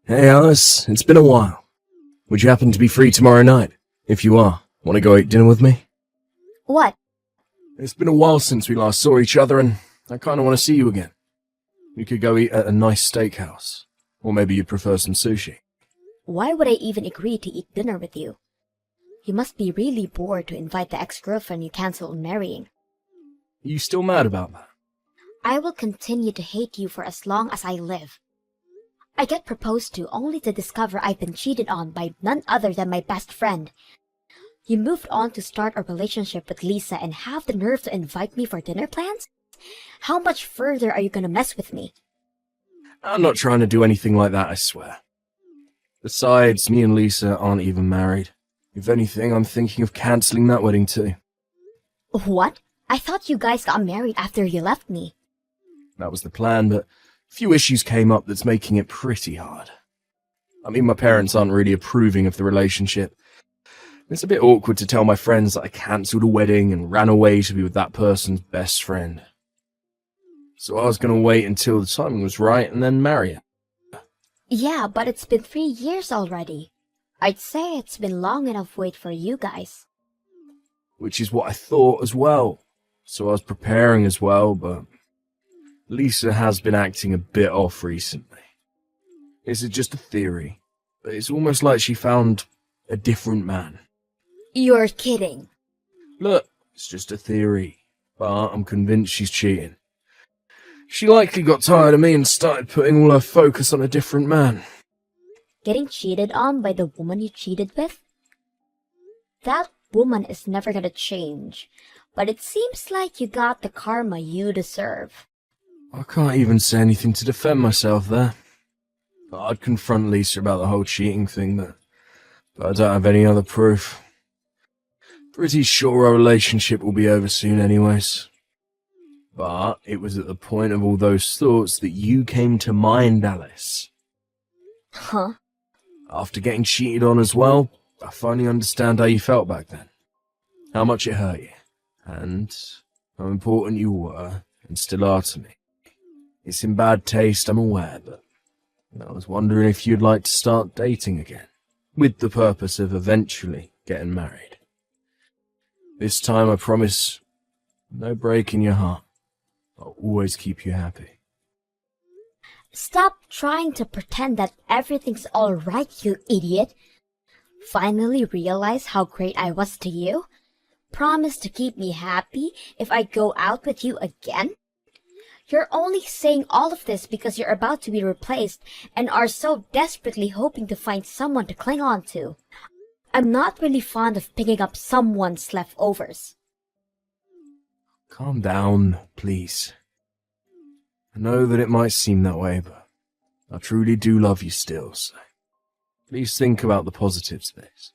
Hey Alice, it's been a while. Would you happen to be free tomorrow night? If you are, want to go eat dinner with me? What? It's been a while since we last saw each other and I kind of want to see you again. We could go eat at a nice steakhouse. Or maybe you'd prefer some sushi. Why would I even agree to eat dinner with you? You must be really bored to invite the ex-girlfriend you canceled marrying. Are you still mad about that? I will continue to hate you for as long as I live. I get proposed to only to discover I've been cheated on by none other than my best friend. You moved on to start a relationship with Lisa and have the nerve to invite me for dinner plans? How much further are you gonna mess with me? I'm not trying to do anything like that, I swear. Besides, me and Lisa aren't even married. If anything, I'm thinking of cancelling that wedding too. What? I thought you guys got married after you left me. That was the plan, but a few issues came up that's making it pretty hard. I mean, my parents aren't really approving of the relationship. It's a bit awkward to tell my friends that I cancelled a wedding and ran away to be with that person's best friend. So I was going to wait until the timing was right and then marry her. Yeah, but it's been 3 years already. I'd say it's been long enough wait for you guys. Which is what I thought as well. So I was preparing as well, but Lisa has been acting a bit off recently. This is just a theory, but it's almost like she found a different man. You're kidding. Look, it's just a theory, but I'm convinced she's cheating. She likely got tired of me and started putting all her focus on a different man. Getting cheated on by the woman you cheated with? That woman is never gonna change, but it seems like you got the karma you deserve. I can't even say anything to defend myself there. I'd confront Lisa about the whole cheating thing, but I don't have any other proof. Pretty sure our relationship will be over soon anyways. But it was at the point of all those thoughts that you came to mind, Alice. Huh? After getting cheated on as well, I finally understand how you felt back then. How much it hurt you. And how important you were and still are to me. It's in bad taste, I'm aware, but I was wondering if you'd like to start dating again, with the purpose of eventually getting married. This time I promise, no break in your heart. I'll always keep you happy. Stop trying to pretend that everything's alright, you idiot. Finally realize how great I was to you? Promise to keep me happy if I go out with you again? You're only saying all of this because you're about to be replaced and are so desperately hoping to find someone to cling on to. I'm not really fond of picking up someone's leftovers. Calm down, please. I know that it might seem that way, but I truly do love you still, so please think about the positives of this.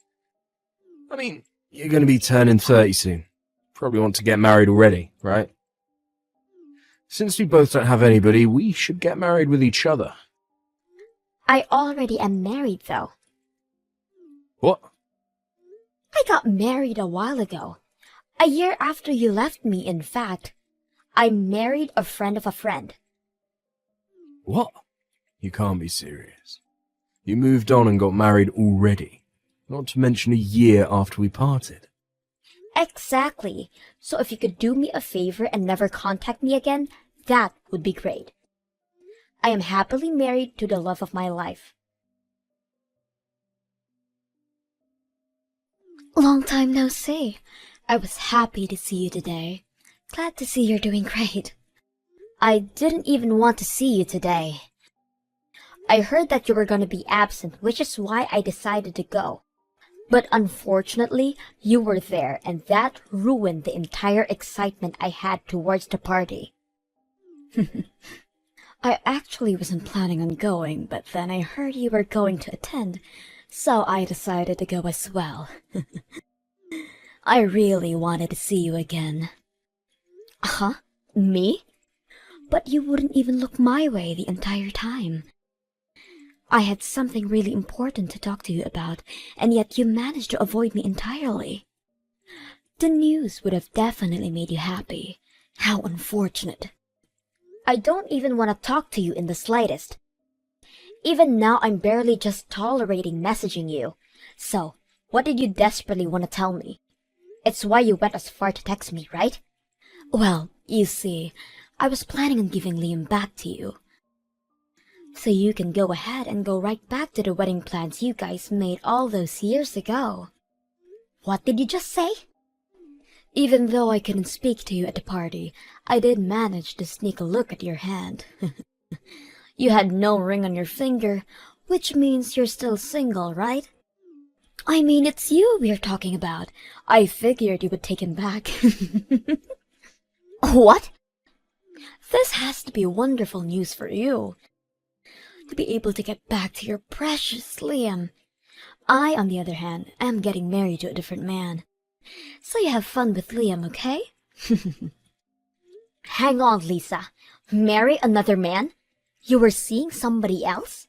I mean, you're going to be turning 30 soon. Probably want to get married already, right? Since we both don't have anybody, we should get married with each other. I already am married, though. What? I got married a while ago. A year after you left me, in fact. I married a friend of a friend. What? You can't be serious. You moved on and got married already. Not to mention a year after we parted. Exactly. So if you could do me a favor and never contact me again, that would be great. I am happily married to the love of my life. Long time no see. I was happy to see you today. Glad to see you're doing great. I didn't even want to see you today. I heard that you were going to be absent, which is why I decided to go. But unfortunately, you were there, and that ruined the entire excitement I had towards the party. I actually wasn't planning on going, but then I heard you were going to attend, so I decided to go as well. I really wanted to see you again. Huh? Me? But you wouldn't even look my way the entire time. I had something really important to talk to you about, and yet you managed to avoid me entirely. The news would have definitely made you happy. How unfortunate. I don't even want to talk to you in the slightest. Even now, I'm barely just tolerating messaging you. So, what did you desperately want to tell me? It's why you went as far to text me, right? Well, you see, I was planning on giving Liam back to you. So you can go ahead and go right back to the wedding plans you guys made all those years ago. What did you just say? Even though I couldn't speak to you at the party, I did manage to sneak a look at your hand. You had no ring on your finger, which means you're still single, right? I mean, it's you we're talking about. I figured you would take him back. What? This has to be wonderful news for you. To be able to get back to your precious Liam. I, on the other hand, am getting married to a different man. So you have fun with Liam, okay? Hang on, Lisa. Marry another man? You were seeing somebody else?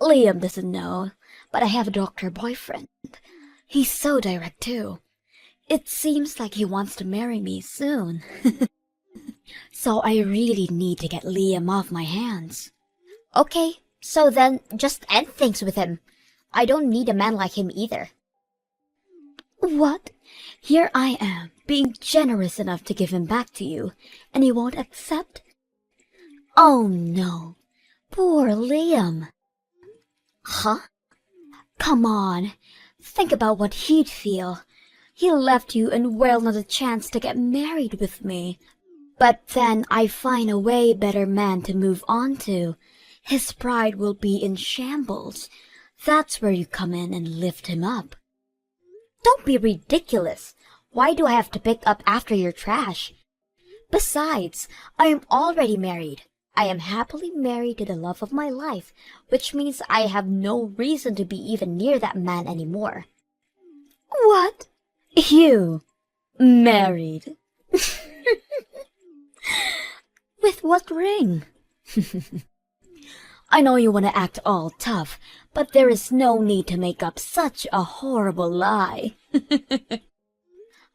Liam doesn't know, but I have a doctor boyfriend. He's so direct, too. It seems like he wants to marry me soon. So I really need to get Liam off my hands. Okay, so then just end things with him. I don't need a man like him either. What? Here I am, being generous enough to give him back to you, and you won't accept? Oh no, poor Liam. Huh? Come on, think about what he'd feel. He left you and well not a chance to get married with me. But then I find a way better man to move on to. His pride will be in shambles. That's where you come in and lift him up. Don't be ridiculous. Why do I have to pick up after your trash? Besides, I am already married. I am happily married to the love of my life, which means I have no reason to be even near that man anymore. What? You? Married? With what ring? I know you want to act all tough, but there is no need to make up such a horrible lie.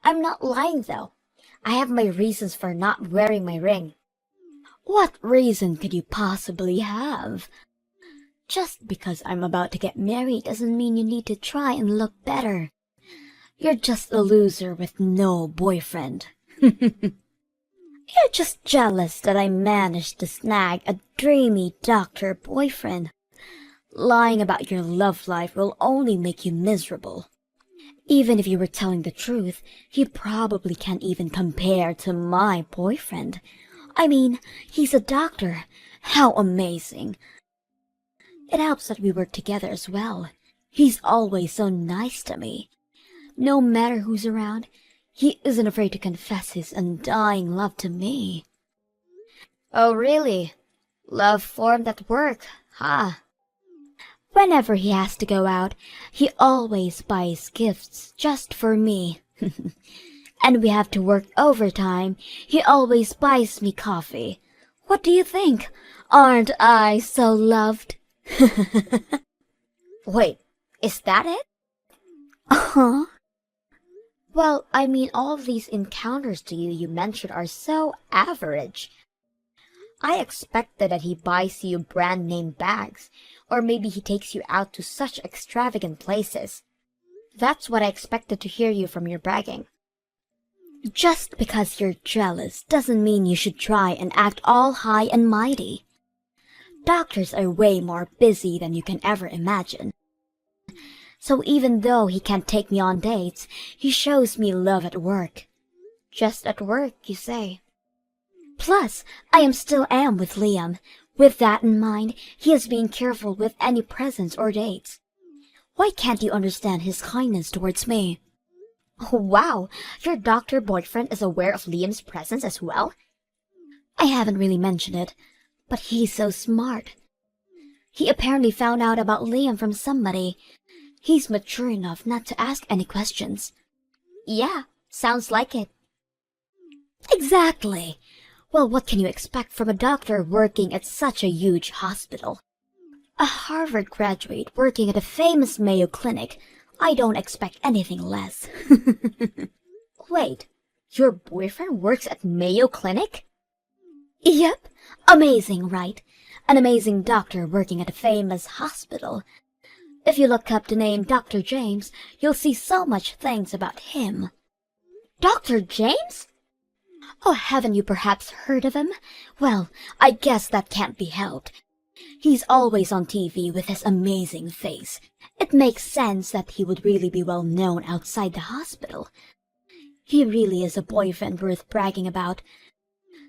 I'm not lying, though. I have my reasons for not wearing my ring. What reason could you possibly have? Just because I'm about to get married doesn't mean you need to try and look better. You're just a loser with no boyfriend. You're just jealous that I managed to snag a dreamy doctor boyfriend. Lying about your love life will only make you miserable. Even if you were telling the truth, he probably can't even compare to my boyfriend. I mean, he's a doctor. How amazing. It helps that we work together as well. He's always so nice to me. No matter who's around, he isn't afraid to confess his undying love to me. Oh, really? Love formed at work, huh? Whenever he has to go out, he always buys gifts just for me. And we have to work overtime, he always buys me coffee. What do you think? Aren't I so loved? Wait, is that it? Uh-huh. Well, I mean, all of these encounters to you mentioned are so average. I expected that he buys you brand name bags, or maybe he takes you out to such extravagant places. That's what I expected to hear you from your bragging. Just because you're jealous doesn't mean you should try and act all high and mighty. Doctors are way more busy than you can ever imagine. So even though he can't take me on dates, he shows me love at work. Just at work, you say. Plus, I still am with Liam. With that in mind, he is being careful with any presents or dates. Why can't you understand his kindness towards me? Oh, wow, your doctor boyfriend is aware of Liam's presence as well? I haven't really mentioned it, but he's so smart. He apparently found out about Liam from somebody. He's mature enough not to ask any questions. Yeah, sounds like it. Exactly. Well, what can you expect from a doctor working at such a huge hospital? A Harvard graduate working at a famous Mayo Clinic. I don't expect anything less. Wait, your boyfriend works at Mayo Clinic? Yep, amazing, right? an amazing doctor working at a famous hospital. If you look up the name Dr. James, you'll see so much things about him. Dr. James? Oh, haven't you perhaps heard of him? Well, I guess that can't be helped. He's always on TV with his amazing face. It makes sense that he would really be well known outside the hospital. He really is a boyfriend worth bragging about.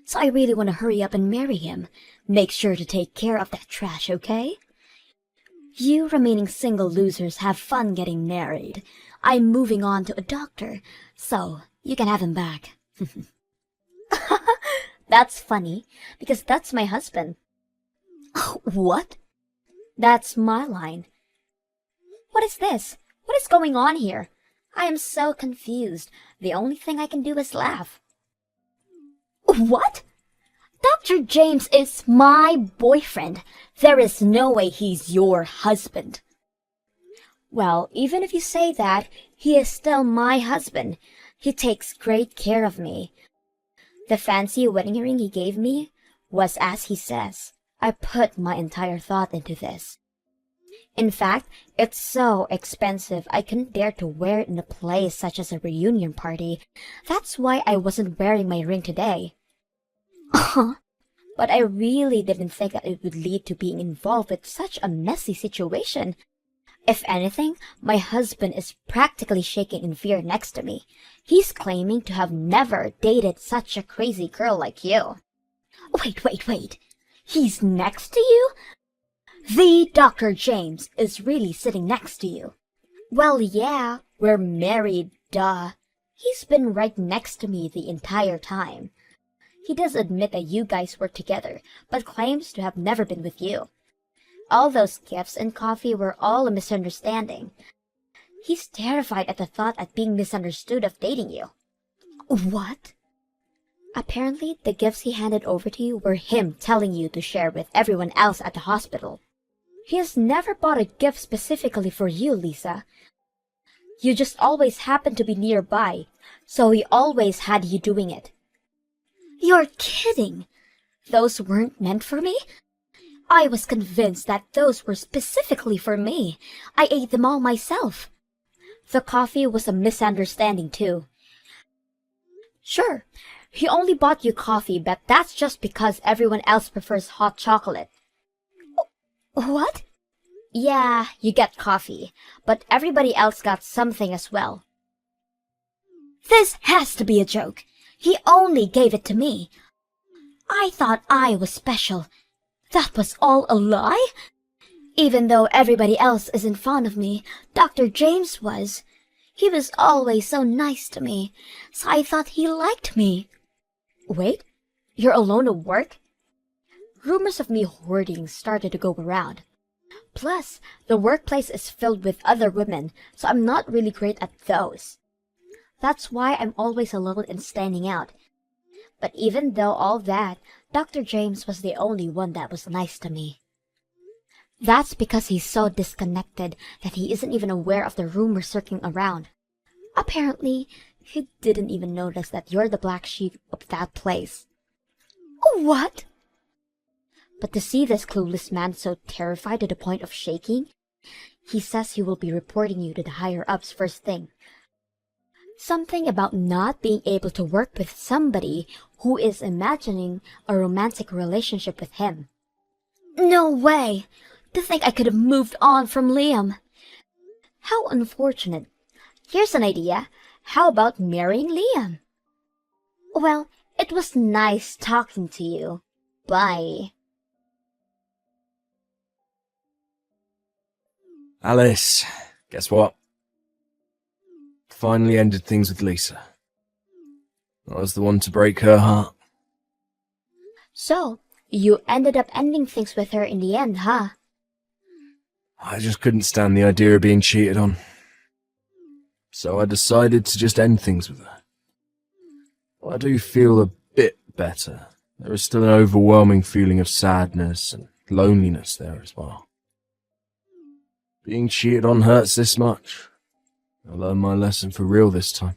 So I really want to hurry up and marry him. Make sure to take care of that trash, okay? You remaining single losers have fun getting married. I'm moving on to a doctor, so you can have him back. That's funny, because that's my husband. What? That's my line. What is this? What is going on here? I am so confused. The only thing I can do is laugh. What? Dr. James is my boyfriend. There is no way he's your husband. Well, even if you say that, he is still my husband. He takes great care of me. The fancy wedding ring he gave me was as he says. I put my entire thought into this. In fact, it's so expensive I couldn't dare to wear it in a place such as a reunion party. That's why I wasn't wearing my ring today. But I really didn't think that it would lead to being involved with such a messy situation. If anything, my husband is practically shaking in fear next to me. He's claiming to have never dated such a crazy girl like you. Wait. He's next to you? The Dr. James is really sitting next to you. Well, yeah, we're married, duh. He's been right next to me the entire time. He does admit that you guys were together, but claims to have never been with you. All those gifts and coffee were all a misunderstanding. He's terrified at the thought of being misunderstood of dating you. What? Apparently, the gifts he handed over to you were him telling you to share with everyone else at the hospital. He has never bought a gift specifically for you, Lisa. You just always happened to be nearby, so he always had you doing it. You're kidding! Those weren't meant for me? I was convinced that those were specifically for me. I ate them all myself. The coffee was a misunderstanding, too. Sure, he only bought you coffee, but that's just because everyone else prefers hot chocolate. What? Yeah, you get coffee, but everybody else got something as well. This has to be a joke. He only gave it to me. I thought I was special. That was all a lie? Even though everybody else isn't fond of me, Dr. James was. He was always so nice to me, so I thought he liked me. Wait, you're alone at work? Rumors of me hoarding started to go around. Plus, the workplace is filled with other women, so I'm not really great at those. That's why I'm always alone and standing out. But even though all that, Dr. James was the only one that was nice to me. That's because he's so disconnected that he isn't even aware of the rumors circling around. Apparently, he didn't even notice that you're the black sheep of that place. What? But to see this clueless man so terrified to the point of shaking, he says he will be reporting you to the higher-ups first thing. Something about not being able to work with somebody who is imagining a romantic relationship with him. No way! To think I could have moved on from Liam. How unfortunate. Here's an idea. How about marrying Liam? Well, it was nice talking to you. Bye. Alice, guess what? Finally ended things with Lisa. I was the one to break her heart. So, you ended up ending things with her in the end, huh? I just couldn't stand the idea of being cheated on. So I decided to just end things with her. Well, I do feel a bit better. There is still an overwhelming feeling of sadness and loneliness there as well. Being cheated on hurts this much. I learned my lesson for real this time.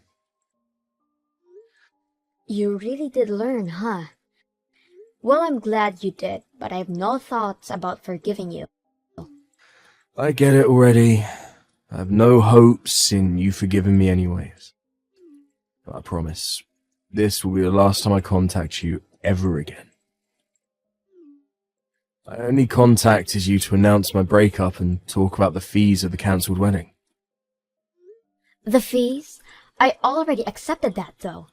You really did learn, huh? Well, I'm glad you did, but I have no thoughts about forgiving you. I get it already. I have no hopes in you forgiving me anyways. But I promise, this will be the last time I contact you ever again. I only contacted you to announce my breakup and talk about the fees of the cancelled wedding. The fees? I already accepted that, though.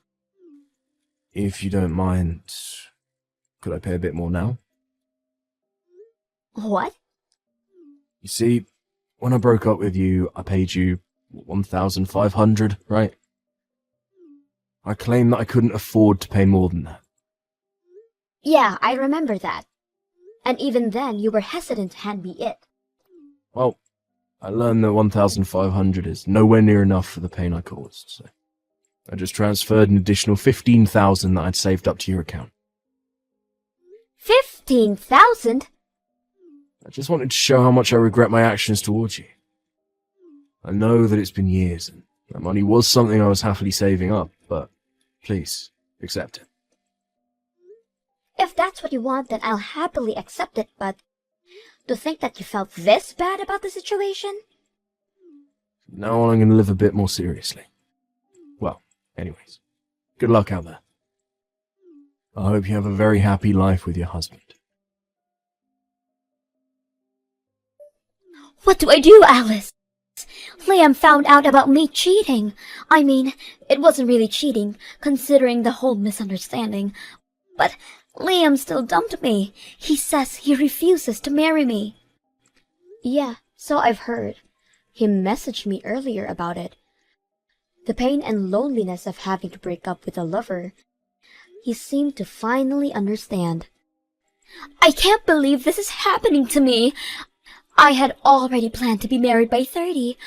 If you don't mind, could I pay a bit more now? What? You see, when I broke up with you, I paid you 1,500, right? I claimed that I couldn't afford to pay more than that. Yeah, I remember that. And even then, you were hesitant to hand me it. Well, I learned that 1,500 is nowhere near enough for the pain I caused, so I just transferred an additional 15,000 that I'd saved up to your account. 15,000? I just wanted to show how much I regret my actions towards you. I know that it's been years, and that money was something I was happily saving up, but please, accept it. If that's what you want, then I'll happily accept it, but to think that you felt this bad about the situation? Now on, I'm going to live a bit more seriously. Well, anyways, good luck out there. I hope you have a very happy life with your husband. What do I do, Alice? Liam found out about me cheating. I mean, it wasn't really cheating, considering the whole misunderstanding. But Liam still dumped me. He says he refuses to marry me. Yeah, so I've heard. He messaged me earlier about it. The pain and loneliness of having to break up with a lover. He seemed to finally understand. I can't believe this is happening to me. I had already planned to be married by 30,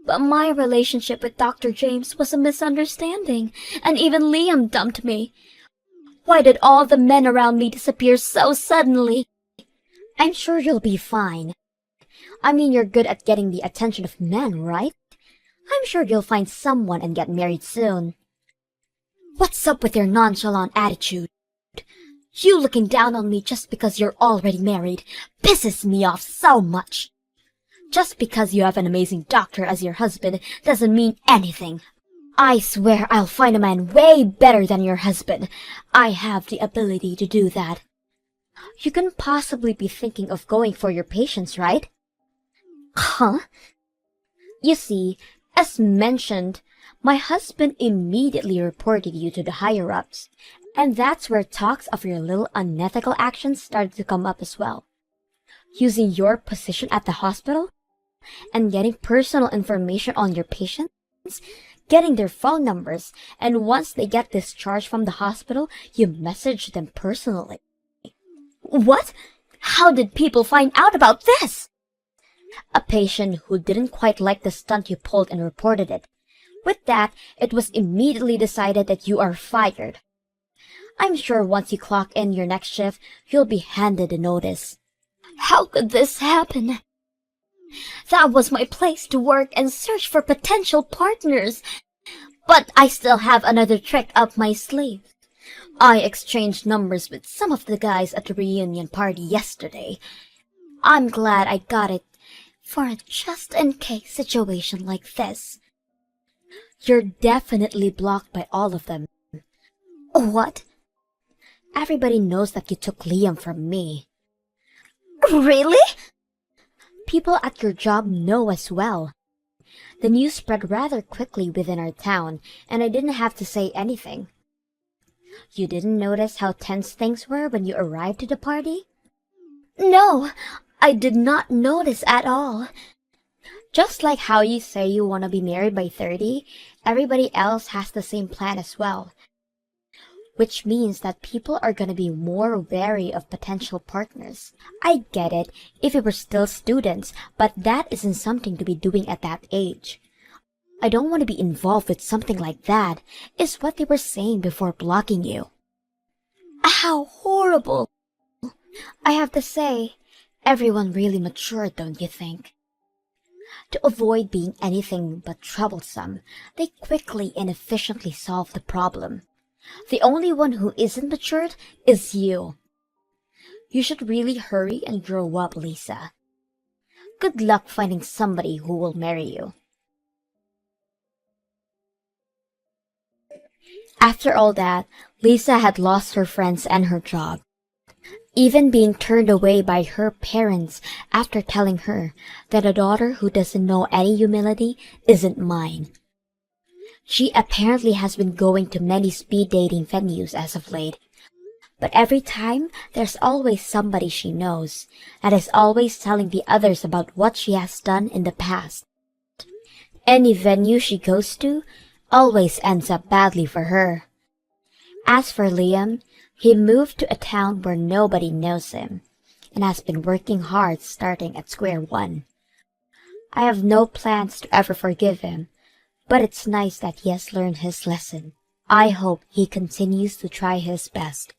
but my relationship with Dr. James was a misunderstanding, and even Liam dumped me. Why did all the men around me disappear so suddenly? I'm sure you'll be fine. I mean, you're good at getting the attention of men, right? I'm sure you'll find someone and get married soon. What's up with your nonchalant attitude? You looking down on me just because you're already married pisses me off so much. Just because you have an amazing doctor as your husband doesn't mean anything. I swear I'll find a man way better than your husband. I have the ability to do that. You couldn't possibly be thinking of going for your patients, right? Huh? You see, as mentioned, my husband immediately reported you to the higher-ups, and that's where talks of your little unethical actions started to come up as well. Using your position at the hospital and getting personal information on your patients, getting their phone numbers, and once they get discharged from the hospital, you message them personally. What? How did people find out about this? A patient who didn't quite like the stunt you pulled and reported it. With that, it was immediately decided that you are fired. I'm sure once you clock in your next shift, you'll be handed a notice. How could this happen? That was my place to work and search for potential partners. But I still have another trick up my sleeve. I exchanged numbers with some of the guys at the reunion party yesterday. I'm glad I got it for a just-in-case situation like this. You're definitely blocked by all of them. What? Everybody knows that you took Liam from me. Really? People at your job know as well. The news spread rather quickly within our town, and I didn't have to say anything. You didn't notice how tense things were when you arrived at the party? No, I did not notice at all. Just like how you say you want to be married by 30, everybody else has the same plan as well. Which means that people are going to be more wary of potential partners. I get it if we were still students, but that isn't something to be doing at that age. I don't want to be involved with something like that, is what they were saying before blocking you. How horrible! I have to say, everyone really matured, don't you think? To avoid being anything but troublesome, they quickly and efficiently solved the problem. The only one who isn't matured is you. You should really hurry and grow up, Lisa. Good luck finding somebody who will marry you. After all that, Lisa had lost her friends and her job, even being turned away by her parents after telling her that a daughter who doesn't know any humility isn't mine. She apparently has been going to many speed dating venues as of late, but every time there's always somebody she knows that is always telling the others about what she has done in the past. Any venue she goes to always ends up badly for her. As for Liam, he moved to a town where nobody knows him, and has been working hard starting at square one. I have no plans to ever forgive him, but it's nice that he has learned his lesson. I hope he continues to try his best.